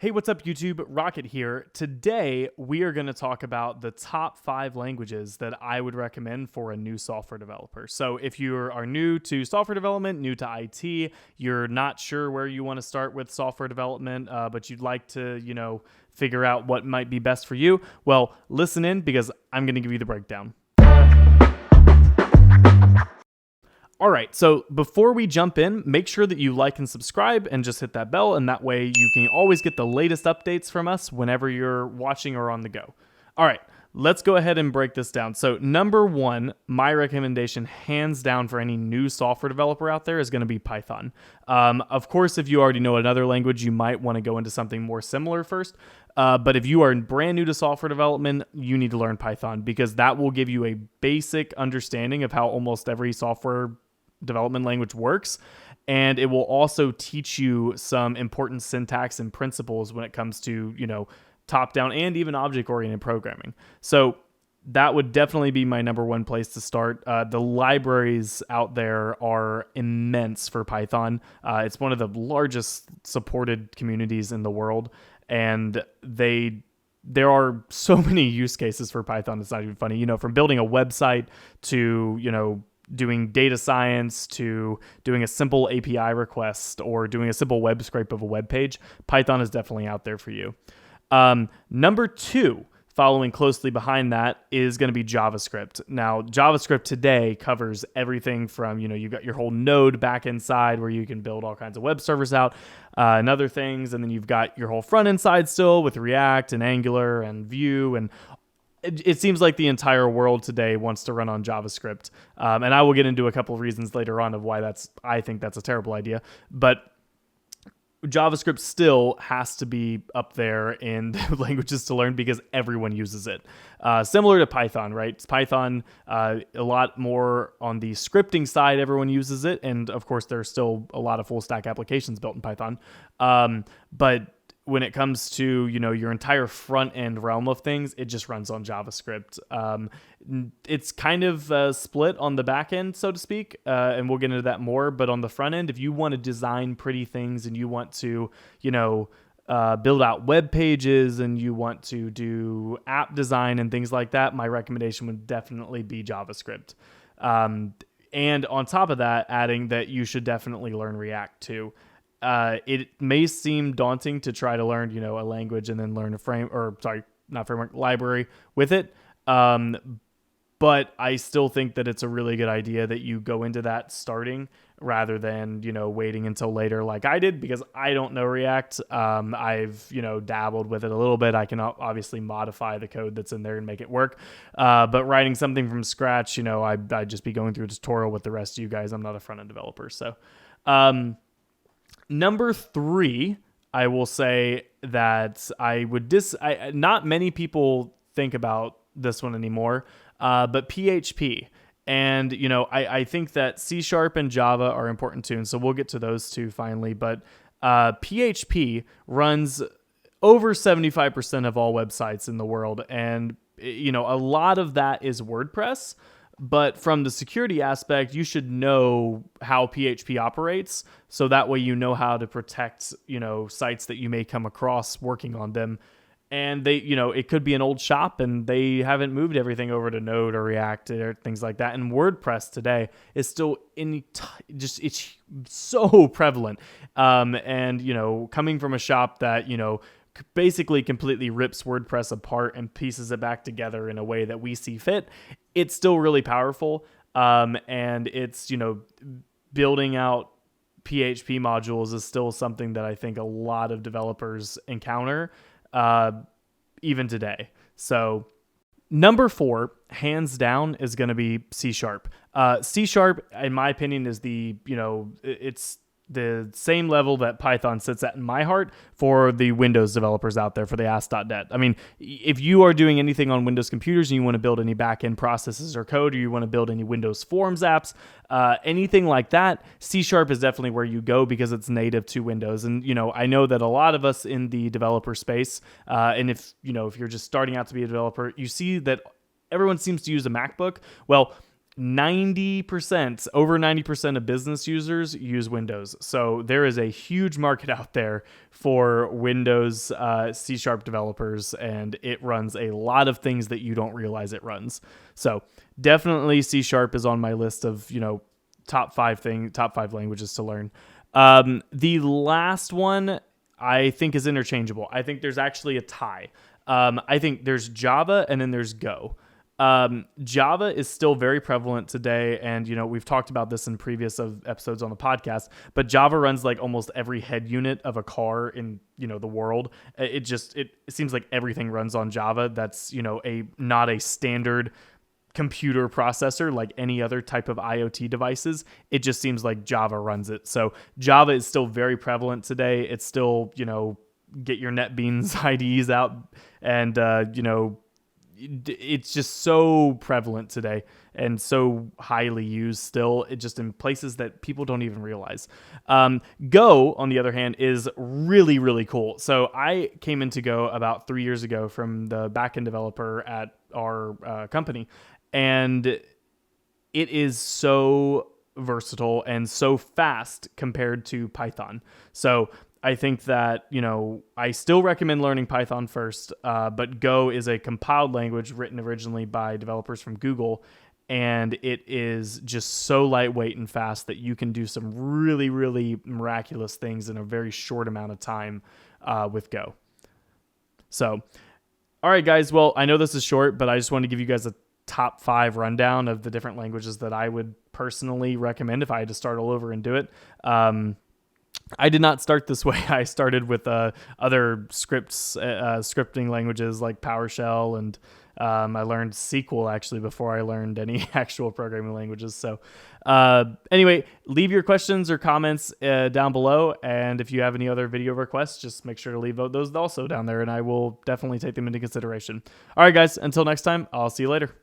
Hey, what's up, YouTube? Rocket here. Today, we are going to talk about the top 5 languages that I would recommend for a new software developer. So, if you are new to software development, new to IT, you're not sure where you want to start with software development, but you'd like to, figure out what might be best for you, well, listen in because I'm going to give you the breakdown. All right, so before we jump in, make sure that you like and subscribe and just hit that bell, and that way you can always get the latest updates from us whenever you're watching or on the go. All right, let's go ahead and break this down. So number 1, my recommendation hands down for any new software developer out there is going to be Python. Of course, if you already know another language, you might want to go into something more similar first. But if you are brand new to software development, you need to learn Python because that will give you a basic understanding of how almost every software development language works, and it will also teach you some important syntax and principles when it comes to top-down and even object-oriented programming. So that would definitely be my number 1 place to start. The libraries out there are immense for Python. It's one of the largest supported communities in the world, and there are so many use cases for Python. It's not even funny. From building a website to doing data science to doing a simple API request or doing a simple web scrape of a web page, Python is definitely out there for you. Number 2, following closely behind that, is going to be JavaScript. Now, JavaScript today covers everything from, you've got your whole Node backend side where you can build all kinds of web servers out and other things. And then you've got your whole front end side still with React and Angular and Vue, and it seems like the entire world today wants to run on JavaScript. And I will get into a couple of reasons later on of why I think that's a terrible idea. But JavaScript still has to be up there in the languages to learn because everyone uses it. Similar to Python, right? It's Python, a lot more on the scripting side, everyone uses it. And of course, there's still a lot of full stack applications built in Python. But when it comes to, your entire front end realm of things, it just runs on JavaScript. It's kind of split on the back end, so to speak, and we'll get into that more. But on the front end, if you want to design pretty things and you want to, build out web pages and you want to do app design and things like that, my recommendation would definitely be JavaScript. And on top of that, adding that you should definitely learn React too. It may seem daunting to try to learn, a language and then learn a library with it. But I still think that it's a really good idea that you go into that starting rather than, waiting until later like I did because I don't know React. I've, dabbled with it a little bit. I can obviously modify the code that's in there and make it work. But writing something from scratch, I'd just be going through a tutorial with the rest of you guys. I'm not a front-end developer. So, number 3, I will say that I would not many people think about this one anymore, but PHP. And, I think that C# and Java are important too. And so we'll get to those two finally. But PHP runs over 75% of all websites in the world. And, a lot of that is WordPress. But from the security aspect, you should know how PHP operates. So that way you know how to protect, sites that you may come across working on them. And they, it could be an old shop and they haven't moved everything over to Node or React or things like that. And WordPress today is still it's so prevalent. And, coming from a shop that, basically completely rips WordPress apart and pieces it back together in a way that we see fit, it's still really powerful. And it's, building out PHP modules is still something that I think a lot of developers encounter, even today. So number 4, hands down, is going to be C#. C#, in my opinion, is it's the same level that Python sits at in my heart for the Windows developers out there for the Ask.net. I mean, if you are doing anything on Windows computers and you want to build any back-end processes or code, or you want to build any Windows Forms apps, anything like that, C# is definitely where you go because it's native to Windows. And, I know that a lot of us in the developer space, and if you're just starting out to be a developer, you see that everyone seems to use a MacBook. Well, 90%, over 90% of business users use Windows. So there is a huge market out there for Windows C# developers, and it runs a lot of things that you don't realize it runs. So definitely C# is on my list of, top five languages to learn. The last one I think is interchangeable. I think there's actually a tie. I think there's Java and then there's Go. Java is still very prevalent today, and we've talked about this in previous episodes on the podcast, but Java runs like almost every head unit of a car in the world. It seems like everything runs on Java. That's not a standard computer processor like any other type of IoT devices. It just seems like Java runs it. So Java is still very prevalent today. It's still get your NetBeans IDEs out, and it's just so prevalent today and so highly used still, it just in places that people don't even realize. Go, on the other hand, is really, really cool. So I came into Go about 3 years ago from the backend developer at our company, and it is so versatile and so fast compared to Python. So I think that, I still recommend learning Python first, but Go is a compiled language written originally by developers from Google, and it is just so lightweight and fast that you can do some really, really miraculous things in a very short amount of time with Go. So, all right, guys. Well, I know this is short, but I just wanted to give you guys a top 5 rundown of the different languages that I would personally recommend if I had to start all over and do it. I did not start this way. I started with other scripting languages like PowerShell, and I learned SQL actually before I learned any actual programming languages. So anyway, leave your questions or comments down below, and if you have any other video requests, just make sure to leave those also down there, and I will definitely take them into consideration. All right, guys, until next time, I'll see you later.